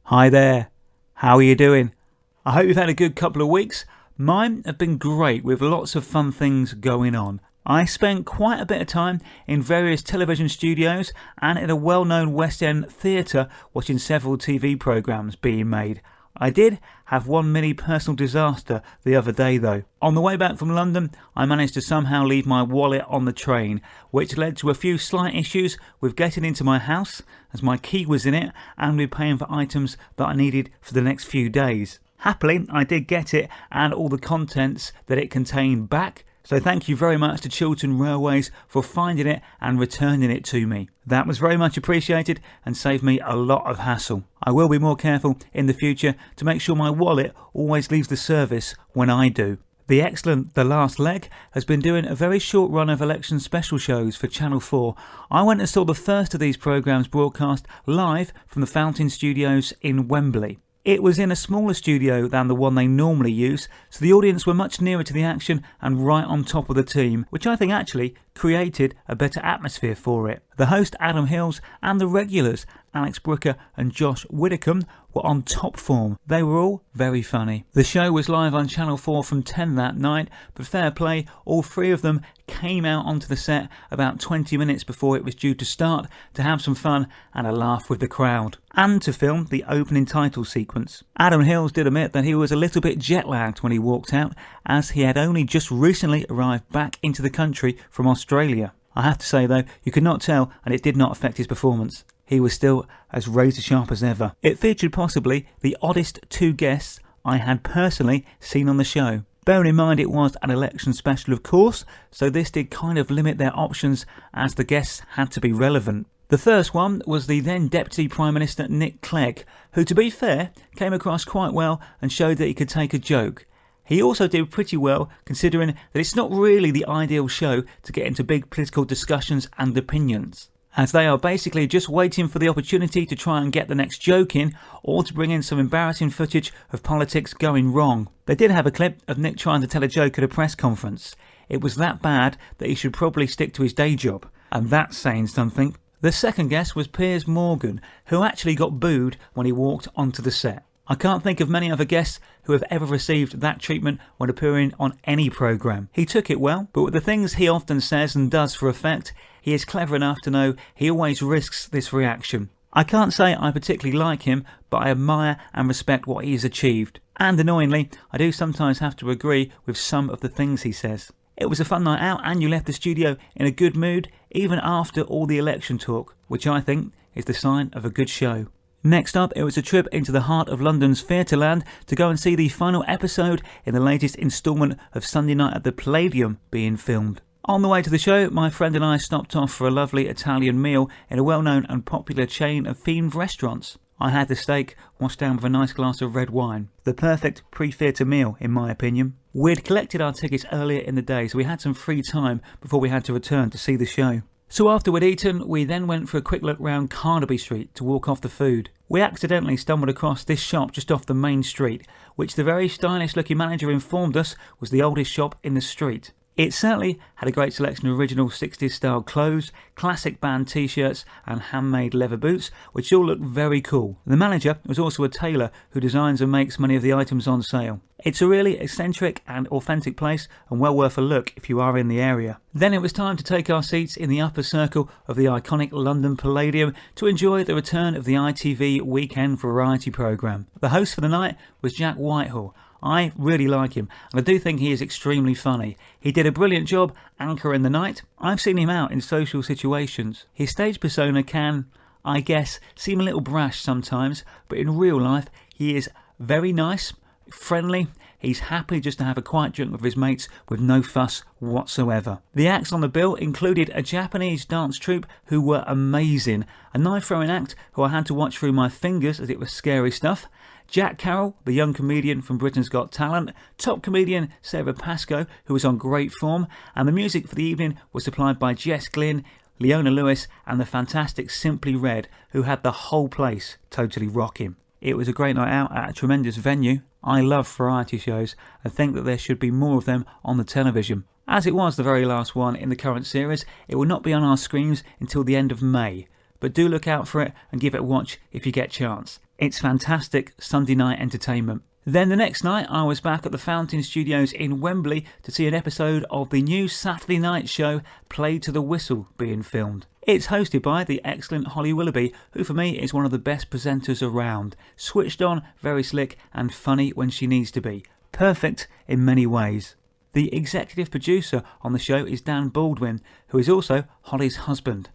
Hi there, how are you doing? I hope you've had a good couple of weeks. Mine have been great with lots of fun things going on. I spent quite a bit of time in various television studios and in a well-known West End theatre watching several TV programmes being made. I did have one mini personal disaster the other day though. On the way back from London, I managed to somehow leave my wallet on the train, which led to a few slight issues with getting into my house, as my key was in it, and with paying for items that I needed for the next few days. Happily, I did get it and all the contents that it contained back, so thank you very much to Chiltern Railways for finding it and returning it to me. That was very much appreciated and saved me a lot of hassle. I will be more careful in the future to make sure my wallet always leaves the service when I do. The excellent The Last Leg has been doing a very short run of election special shows for Channel 4. I went and saw the first of these programmes broadcast live from the Fountain Studios in Wembley. It was in a smaller studio than the one they normally use, so the audience were much nearer to the action and right on top of the team, which I think actually created a better atmosphere for it. The host Adam Hills and the regulars Alex Brooker and Josh Widdicombe were on top form. They were all very funny. The show was live on Channel 4 from 10 that night, but fair play, all three of them came out onto the set about 20 minutes before it was due to start to have some fun and a laugh with the crowd, and to film the opening title sequence. Adam Hills did admit that he was a little bit jet-lagged when he walked out, as he had only just recently arrived back into the country from Australia. I have to say though, you could not tell, and it did not affect his performance. He was still as razor sharp as ever. It featured possibly the oddest two guests I had personally seen on the show. Bearing in mind it was an election special of course, so this did kind of limit their options as the guests had to be relevant. The first one was the then Deputy Prime Minister Nick Clegg, who to be fair came across quite well and showed that he could take a joke. He also did pretty well considering that it's not really the ideal show to get into big political discussions and opinions, as they are basically just waiting for the opportunity to try and get the next joke in or to bring in some embarrassing footage of politics going wrong. They did have a clip of Nick trying to tell a joke at a press conference. It was that bad that he should probably stick to his day job, and that's saying something. The second guest was Piers Morgan, who actually got booed when he walked onto the set. I can't think of many other guests who have ever received that treatment when appearing on any programme. He took it well, but with the things he often says and does for effect, he is clever enough to know he always risks this reaction. I can't say I particularly like him, but I admire and respect what he has achieved. And annoyingly, I do sometimes have to agree with some of the things he says. It was a fun night out and you left the studio in a good mood, even after all the election talk, which I think is the sign of a good show. Next up, it was a trip into the heart of London's Theatreland to go and see the final episode in the latest instalment of Sunday Night at the Palladium being filmed. On the way to the show, my friend and I stopped off for a lovely Italian meal in a well-known and popular chain of themed restaurants. I had the steak washed down with a nice glass of red wine. The perfect pre-theatre meal, in my opinion. We'd collected our tickets earlier in the day, so we had some free time before we had to return to see the show. So after we'd eaten, we then went for a quick look round Carnaby Street to walk off the food. We accidentally stumbled across this shop just off the main street, which the very stylish looking manager informed us was the oldest shop in the street. It certainly had a great selection of original 60s style clothes, classic band t-shirts and handmade leather boots, which all looked very cool. The manager was also a tailor who designs and makes many of the items on sale. It's a really eccentric and authentic place and well worth a look if you are in the area. Then it was time to take our seats in the upper circle of the iconic London Palladium to enjoy the return of the ITV Weekend Variety programme. The host for the night was Jack Whitehall. I really like him, and I do think he is extremely funny. He did a brilliant job anchoring the night. I've seen him out in social situations. His stage persona can, I guess, seem a little brash sometimes, but in real life he is very nice, friendly. He's happy just to have a quiet drink with his mates with no fuss whatsoever. The acts on the bill included a Japanese dance troupe who were amazing, a knife throwing act who I had to watch through my fingers as it was scary stuff, Jack Carroll, the young comedian from Britain's Got Talent, top comedian Sarah Pascoe, who was on great form, and the music for the evening was supplied by Jess Glynn, Leona Lewis and the fantastic Simply Red, who had the whole place totally rocking. It was a great night out at a tremendous venue. I love variety shows and think that there should be more of them on the television. As it was the very last one in the current series, it will not be on our screens until the end of May, but do look out for it and give it a watch if you get a chance. It's fantastic Sunday night entertainment. Then the next night I was back at the Fountain Studios in Wembley to see an episode of the new Saturday night show Play to the Whistle being filmed. It's hosted by the excellent Holly Willoughby, who for me is one of the best presenters around. Switched on, very slick and funny when she needs to be. Perfect in many ways. The executive producer on the show is Dan Baldwin, who is also Holly's husband.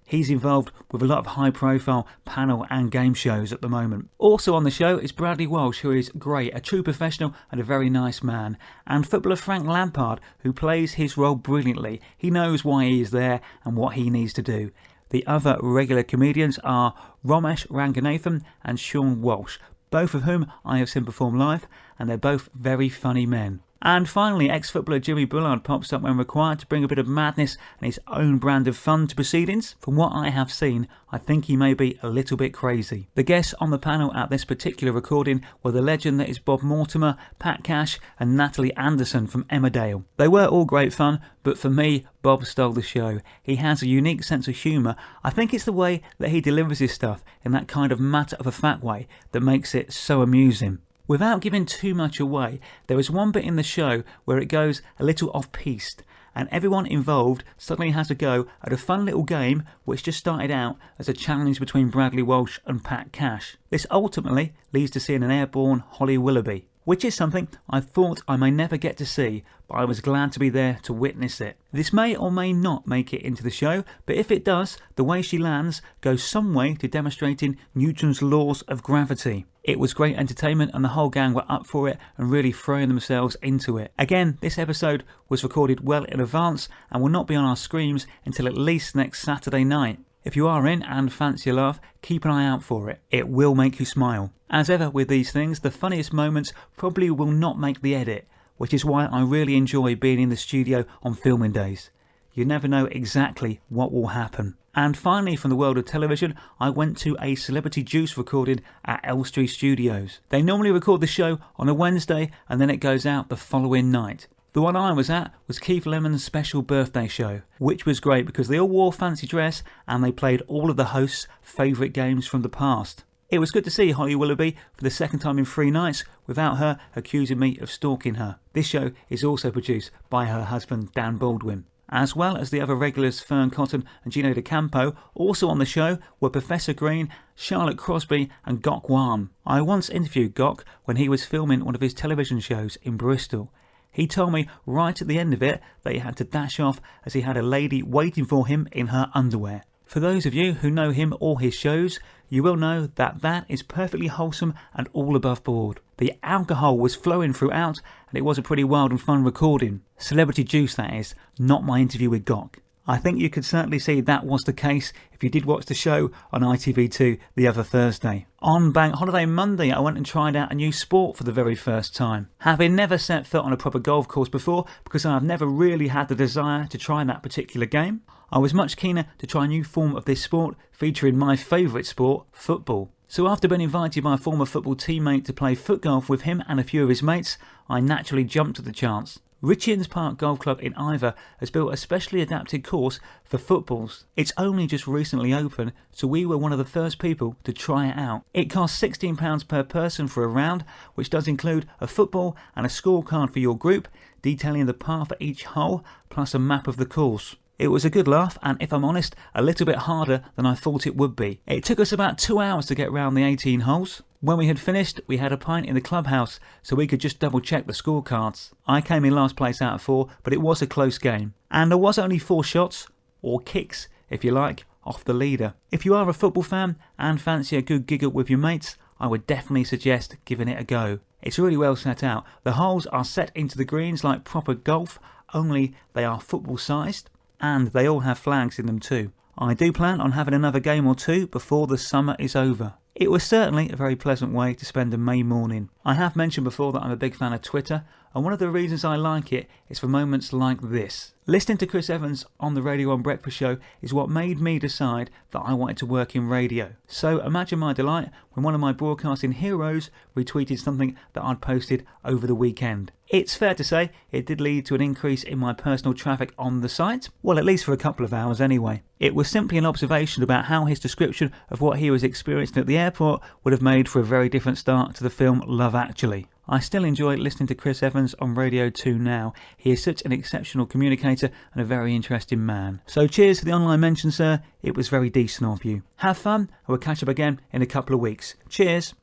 He's involved with a lot of high-profile panel and game shows at the moment. Also on the show is Bradley Walsh, who is great, a true professional and a very nice man. And footballer Frank Lampard, who plays his role brilliantly. He knows why he is there and what he needs to do. The other regular comedians are Ramesh Ranganathan and Sean Walsh, both of whom I have seen perform live, and they're both very funny men. And finally, ex-footballer Jimmy Bullard pops up when required to bring a bit of madness and his own brand of fun to proceedings. From what I have seen, I think he may be a little bit crazy. The guests on the panel at this particular recording were the legend that is Bob Mortimer, Pat Cash and Natalie Anderson from Emmerdale. They were all great fun, but for me, Bob stole the show. He has a unique sense of humour. I think it's the way that he delivers his stuff in that kind of matter-of-a-fact way that makes it so amusing. Without giving too much away, there is one bit in the show where it goes a little off-piste, and everyone involved suddenly has a go at a fun little game which just started out as a challenge between Bradley Walsh and Pat Cash. This ultimately leads to seeing an airborne Holly Willoughby, which is something I thought I may never get to see, but I was glad to be there to witness it. This may or may not make it into the show, but if it does, the way she lands goes some way to demonstrating Newton's laws of gravity. It was great entertainment and the whole gang were up for it and really throwing themselves into it. Again, this episode was recorded well in advance and will not be on our screens until at least next Saturday night. If you are in and fancy a laugh, keep an eye out for it. It will make you smile. As ever with these things, the funniest moments probably will not make the edit, which is why I really enjoy being in the studio on filming days. You never know exactly what will happen. And finally, from the world of television, I went to a Celebrity Juice recording at Elstree Studios. They normally record the show on a Wednesday and then it goes out the following night. The one I was at was Keith Lemon's special birthday show, which was great because they all wore fancy dress and they played all of the hosts' favourite games from the past. It was good to see Holly Willoughby for the second time in 3 nights without her accusing me of stalking her. This show is also produced by her husband Dan Baldwin. As well as the other regulars Fern Cotton and Gino DeCampo. Also on the show were Professor Green, Charlotte Crosby and Gok Wan. I once interviewed Gok when he was filming one of his television shows in Bristol. He told me right at the end of it that he had to dash off as he had a lady waiting for him in her underwear. For those of you who know him or his shows, you will know that that is perfectly wholesome and all above board. The alcohol was flowing throughout and it was a pretty wild and fun recording. Celebrity Juice, that is, not my interview with Gok. I think you could certainly see that was the case if you did watch the show on ITV2 the other Thursday. On Bank Holiday Monday, I went and tried out a new sport for the very first time. Having never set foot on a proper golf course before, because I have never really had the desire to try that particular game, I was much keener to try a new form of this sport featuring my favourite sport, football. So after being invited by a former football teammate to play foot golf with him and a few of his mates, I naturally jumped at the chance. Richards Park Golf Club in Ivor has built a specially adapted course for footballs. It's only just recently open, so we were one of the first people to try it out. It costs £16 per person for a round, which does include a football and a scorecard for your group, detailing the par for each hole, plus a map of the course. It was a good laugh and, if I'm honest, a little bit harder than I thought it would be. It took us about 2 hours to get round the 18 holes. When we had finished, we had a pint in the clubhouse so we could just double check the scorecards. I came in last place out of 4, but it was a close game. And there was only 4 shots, or kicks if you like, off the leader. If you are a football fan and fancy a good giggle with your mates, I would definitely suggest giving it a go. It's really well set out. The holes are set into the greens like proper golf, only they are football sized. And they all have flags in them too. I do plan on having another game or 2 before the summer is over. It was certainly a very pleasant way to spend a May morning. I have mentioned before that I'm a big fan of Twitter, and one of the reasons I like it is for moments like this. Listening to Chris Evans on the Radio 1 Breakfast Show is what made me decide that I wanted to work in radio. So imagine my delight when one of my broadcasting heroes retweeted something that I'd posted over the weekend. It's fair to say it did lead to an increase in my personal traffic on the site, well, at least for a couple of hours anyway. It was simply an observation about how his description of what he was experiencing at the airport would have made for a very different start to the film Love Actually. I still enjoy listening to Chris Evans on Radio 2 now. He is such an exceptional communicator and a very interesting man. So cheers for the online mention, sir. It was very decent of you. Have fun, and we'll catch up again in a couple of weeks. Cheers.